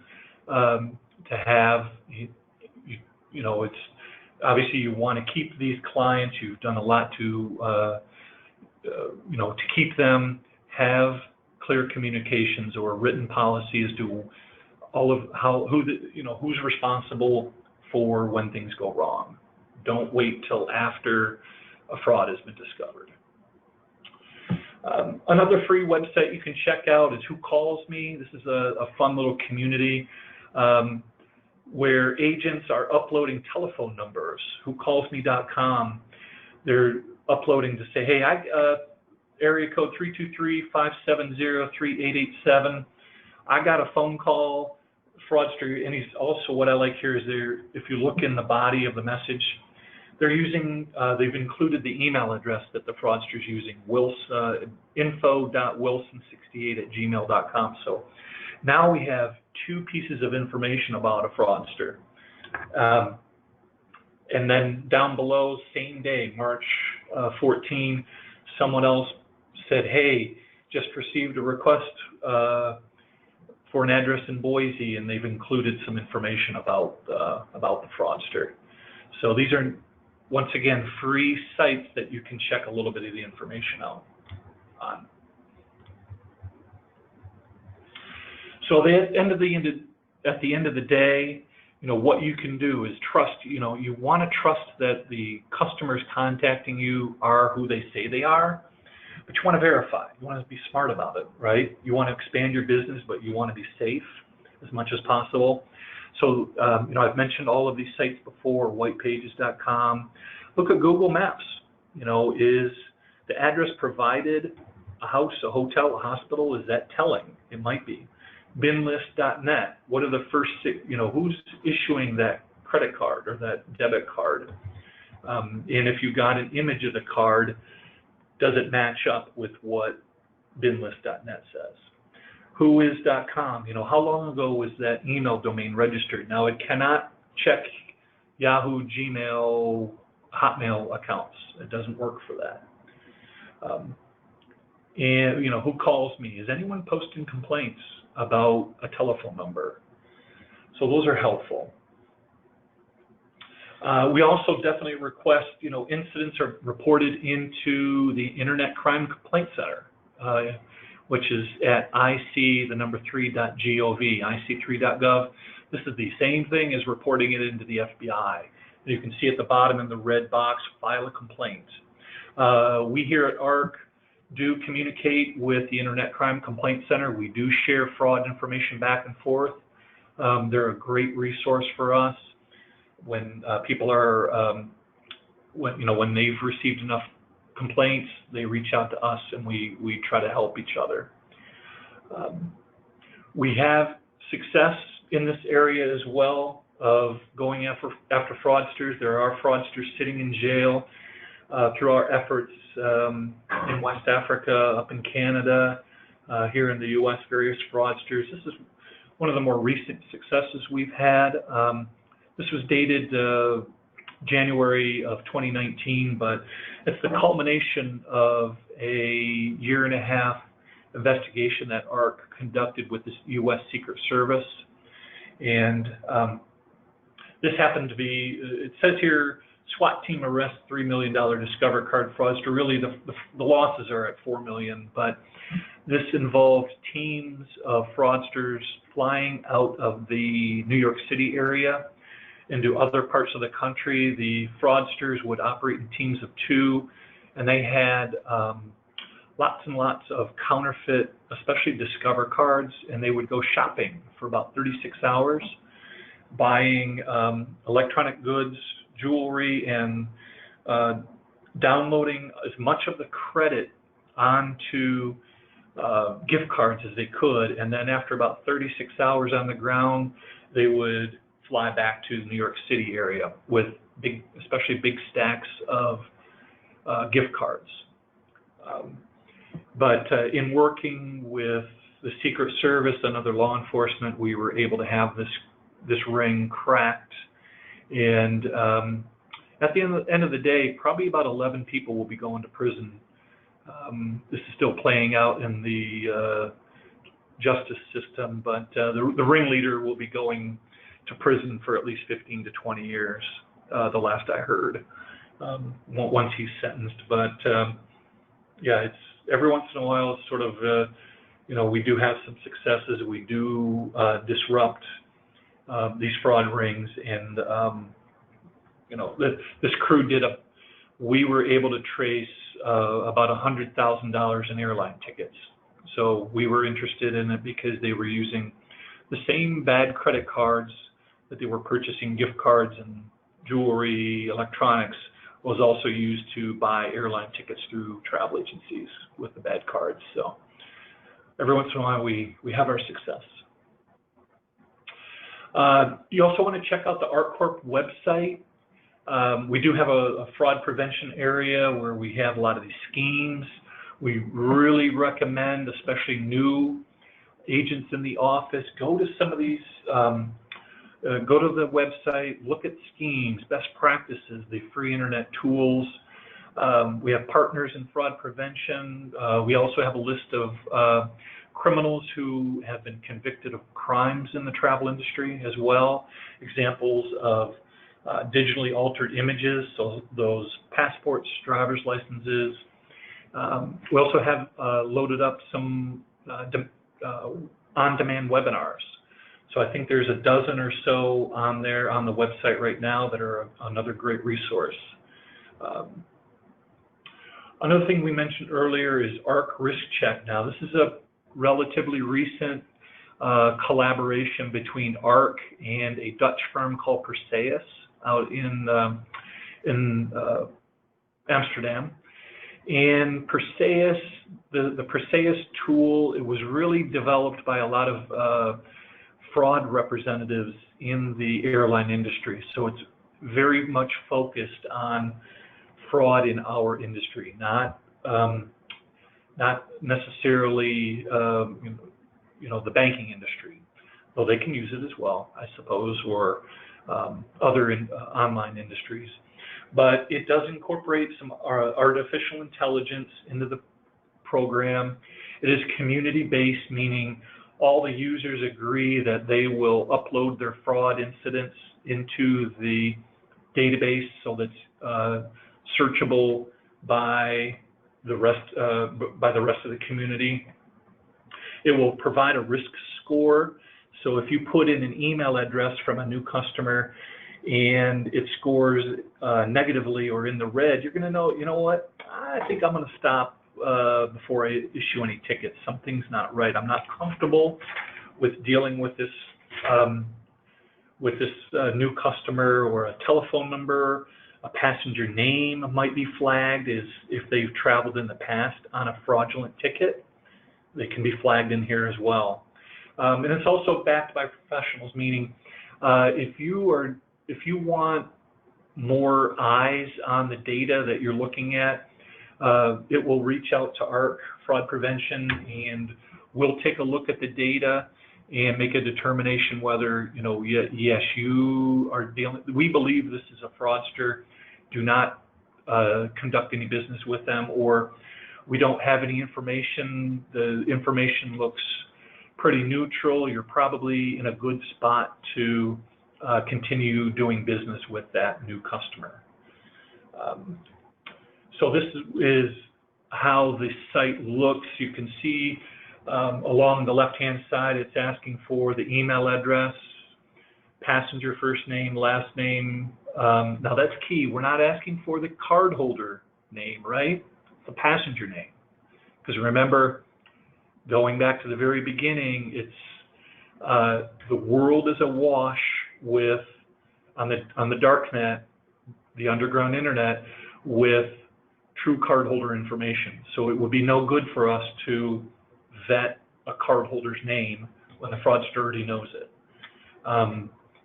Speaker 2: to have. It's obviously you want to keep these clients. You've done a lot to keep them. Have clear communications or written policy as to all of who's responsible for when things go wrong. Don't wait till after a fraud has been discovered. Another free website you can check out is Who Calls Me. This is a fun little community where agents are uploading telephone numbers. WhoCallsMe.com. They're uploading to say, hey, area code 323-570-3887. I got a phone call, fraudster, and he's also, what I like here is if you look in the body of the message, they're using, they've included the email address that the fraudster's using, info.wilson68@gmail.com. So now we have two pieces of information about a fraudster. And then down below, same day, March 14, someone else said, hey, just received a request for an address in Boise, and they've included some information about the fraudster. So these are, once again, free sites that you can check a little bit of the information out on. So at the end of the day, what you can do is trust. You want to trust that the customers contacting you are who they say they are, but you want to verify. You want to be smart about it, right? You want to expand your business, but you want to be safe as much as possible. So, I've mentioned all of these sites before, Whitepagescom. Look at Google Maps. Is the address provided a house, a hotel, a hospital? Is that telling? It might be. Binlist.net. What are the first six, who's issuing that credit card or that debit card? And if you got an image of the card, does it match up with what Binlist.net says? Whois.com, how long ago was that email domain registered? Now, it cannot check Yahoo, Gmail, Hotmail accounts. It doesn't work for that. And, Who Calls Me? Is anyone posting complaints about a telephone number? So those are helpful. We also definitely request, incidents are reported into the Internet Crime Complaint Center, which is at ic3.gov, ic3.gov. This is the same thing as reporting it into the FBI. And you can see at the bottom in the red box, file a complaint. We here at ARC do communicate with the Internet Crime Complaint Center. We do share fraud information back and forth. They're a great resource for us. When people are, when they've received enough complaints, they reach out to us, and we try to help each other. We have success in this area as well of going after fraudsters. There are fraudsters sitting in jail through our efforts in West Africa, up in Canada, here in the U.S., various fraudsters. This is one of the more recent successes we've had. This was dated January of 2019, but it's the culmination of a 1.5-year investigation that ARC conducted with the U.S. Secret Service. And this happened to be, it says here, SWAT team arrests $3 million Discover card fraudster. Really, the losses are at $4 million, but this involved teams of fraudsters flying out of the New York City area into other parts of the country. The fraudsters would operate in teams of 2, and they had lots and lots of counterfeit, especially Discover cards, and they would go shopping for about 36 hours, buying electronic goods, jewelry, and downloading as much of the credit onto gift cards as they could, and then after about 36 hours on the ground, they would fly back to the New York City area with especially big stacks of gift cards. But in working with the Secret Service and other law enforcement, we were able to have this ring cracked. And at the end of the day, probably about 11 people will be going to prison. This is still playing out in the justice system, but the ringleader will be going to prison for at least 15 to 20 years, the last I heard, once he's sentenced. But yeah, it's every once in a while, it's sort of, we do have some successes. We do disrupt these fraud rings, and this crew we were able to trace about $100,000 in airline tickets. So we were interested in it because they were using the same bad credit cards that they were purchasing gift cards and jewelry, electronics, was also used to buy airline tickets through travel agencies with the bad cards. So every once in a while we have our success. You also want to check out the ArcCorp website. We do have a fraud prevention area where we have a lot of these schemes. We really recommend, especially new agents in the office, go to some of these, go to the website, look at schemes, best practices, the free internet tools. We have partners in fraud prevention. We also have a list of criminals who have been convicted of crimes in the travel industry as well. Examples of digitally altered images, so those passports, driver's licenses. We also have loaded up some on-demand webinars. So I think there's a dozen or so on there on the website right now that are another great resource. Another thing we mentioned earlier is Arc Risk Check. Now, this is a relatively recent collaboration between Arc and a Dutch firm called Perseus out in Amsterdam. And Perseus, the Perseus tool, it was really developed by a lot of fraud representatives in the airline industry. So it's very much focused on fraud in our industry, not necessarily the banking industry, though they can use it as well, I suppose, or other online industries. But it does incorporate some artificial intelligence into the program. It is community-based, meaning all the users agree that they will upload their fraud incidents into the database so that's searchable by the rest of the community. It will provide a risk score. So if you put in an email address from a new customer and it scores negatively or in the red, you're going to know, you know what, I think I'm going to stop before I issue any tickets. Something's not right. I'm not comfortable with dealing with this new customer, or a telephone number, a passenger name might be flagged as if they've traveled in the past on a fraudulent ticket. They can be flagged in here as well. And it's also backed by professionals, meaning if you want more eyes on the data that you're looking at, it will reach out to ARC Fraud Prevention, and we'll take a look at the data and make a determination whether, yes, you are dealing, we believe this is a fraudster, do not conduct any business with them, or we don't have any information, the information looks pretty neutral, you're probably in a good spot to continue doing business with that new customer. So this is how the site looks. You can see along the left-hand side, it's asking for the email address, passenger first name, last name. Now that's key. We're not asking for the cardholder name, right? The passenger name. Because remember, going back to the very beginning, it's the world is awash with on the dark net, the underground internet, with true cardholder information. So it would be no good for us to vet a cardholder's name when the fraudster already knows it.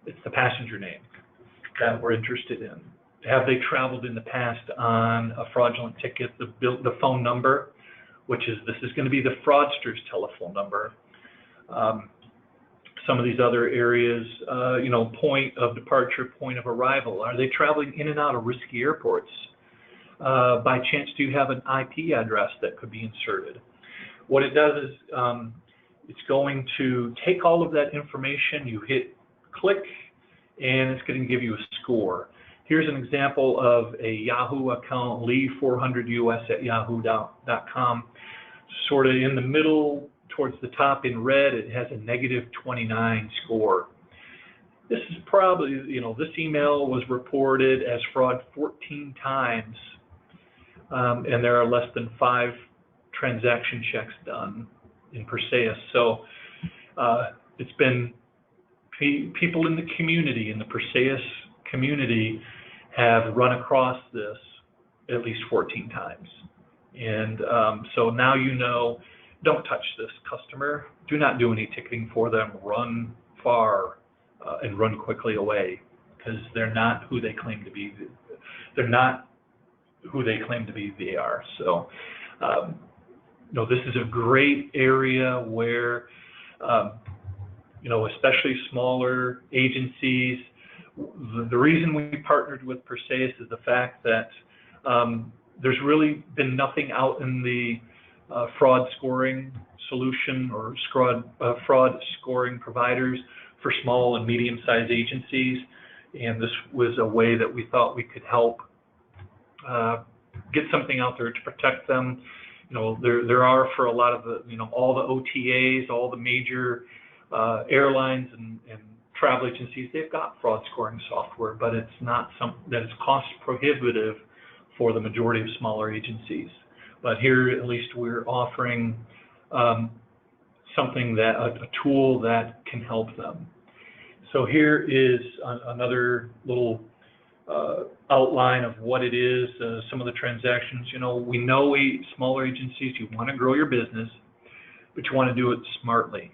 Speaker 2: It's the passenger name that we're interested in. Have they traveled in the past on a fraudulent ticket? The phone number, which is, this is going to be the fraudster's telephone number. Some of these other areas, you know, point of departure, point of arrival. Are they traveling in and out of risky airports? By chance, do you have an IP address that could be inserted? What it does is it's going to take all of that information, you hit click, and it's going to give you a score. Here's an example of a Yahoo account, lee400us@yahoo.com. Sort of in the middle, towards the top in red, it has a -29 score. This is probably, you know, this email was reported as fraud 14 times, and there are less than 5 transaction checks done in Perseus. So it's been people in the community, in the Perseus community, have run across this at least 14 times. And so now you know, don't touch this customer. Do not do any ticketing for them. Run far and run quickly away, because they're not who they claim to be. They're not who they claim to be they are. So, you know, this is a great area where, you know, especially smaller agencies, the reason we partnered with Perseus is the fact that there's really been nothing out in the fraud scoring solution or fraud scoring providers for small and medium-sized agencies, and this was a way that we thought we could help get something out there to protect them. You know, there are, for a lot of the, you know, all the OTAs, all the major airlines and travel agencies, they've got fraud scoring software, but it's not something that is cost prohibitive for the majority of smaller agencies. But here, at least, we're offering something that a tool that can help them. So here is another little outline of what it is. Some of the transactions. You know, we know smaller agencies, you want to grow your business, but you want to do it smartly.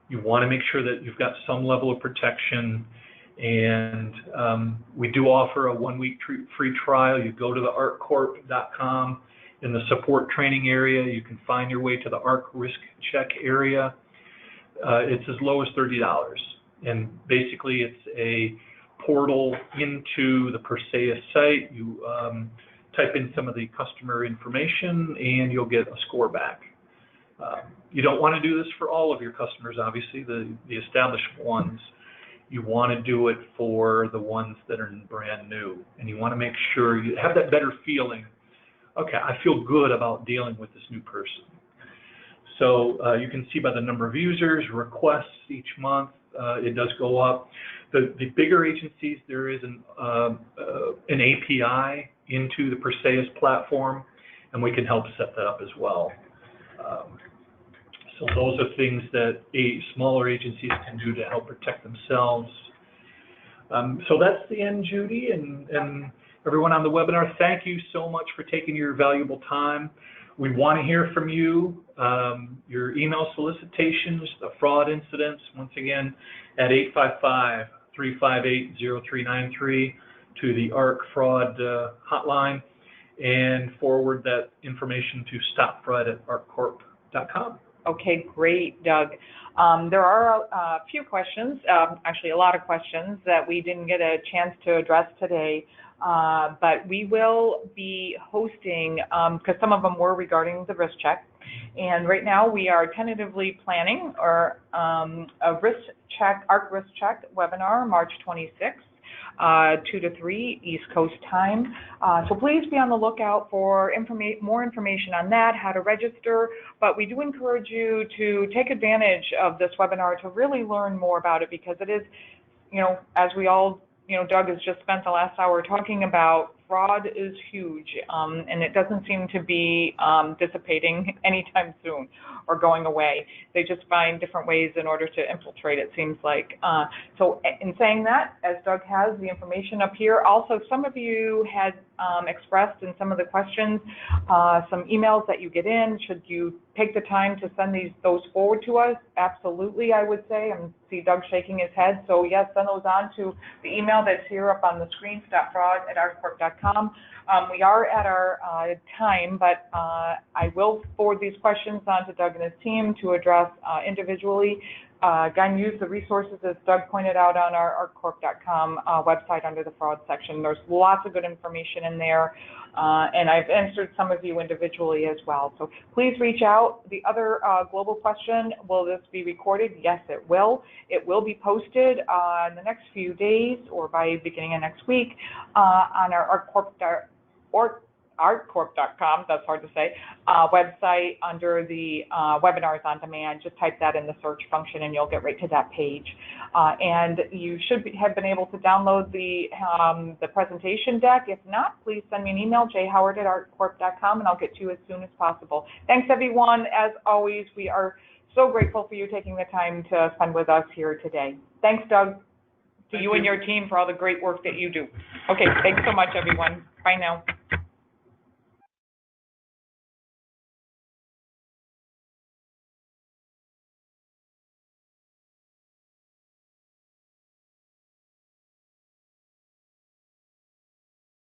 Speaker 2: You want to make sure that you've got some level of protection, and we do offer a 1-week free trial. You go to the arccorp.com. In the support training area, you can find your way to the ARC Risk Check area. It's as low as $30, and basically it's a portal into the Perseus site. You type in some of the customer information, and you'll get a score back. You don't want to do this for all of your customers, obviously, the established ones. You want to do it for the ones that are brand new, and you want to make sure you have that better feeling. Okay, I feel good about dealing with this new person. So you can see by the number of users, requests each month, it does go up. The bigger agencies, there is an API into the Perseus platform, and we can help set that up as well. So those are things that smaller agencies can do to help protect themselves. So that's the end, Judy, and everyone on the webinar. Thank you so much for taking your valuable time. We want to hear from you, your email solicitations, the fraud incidents, once again, at 855-358-0393 to the ARC Fraud hotline, and forward that information to stopfraud@arccorp.com.
Speaker 1: Okay, great, Doug. There are a few questions, actually a lot of questions that we didn't get a chance to address today, but we will be hosting, because some of them were regarding the risk check, and right now we are tentatively planning a risk check, ARC risk check webinar, March 26th. 2 to 3 East Coast time. So please be on the lookout for more information on that, how to register. But we do encourage you to take advantage of this webinar to really learn more about it, because it is, as we all, Doug has just spent the last hour talking about, fraud is huge, and it doesn't seem to be dissipating anytime soon or going away. They just find different ways in order to infiltrate, it seems like. So in saying that, as Doug has the information up here, also some of you had expressed in some of the questions some emails that you get in. Should you take the time to send those forward to us? Absolutely, I would say. I see Doug shaking his head. So yes, send those on to the email that's here up on the screen, stopfraud@artcorp.com. We are at our time, but I will forward these questions on to Doug and his team to address individually. Again, use the resources, as Doug pointed out, on our artcorp.com website under the fraud section. There's lots of good information in there, and I've answered some of you individually as well. So please reach out. The other global question, will this be recorded? Yes, it will. It will be posted in the next few days or by beginning of next week on our artcorp.com, that's hard to say, website under the webinars on demand. Just type that in the search function and you'll get right to that page. And you should have been able to download the presentation deck. If not, please send me an email, jhoward@artcorp.com, and I'll get to you as soon as possible. Thanks, everyone. As always, we are so grateful for you taking the time to spend with us here today. Thanks, Doug, to you and your team for all the great work that you do. Okay, thanks so much, everyone. Bye now.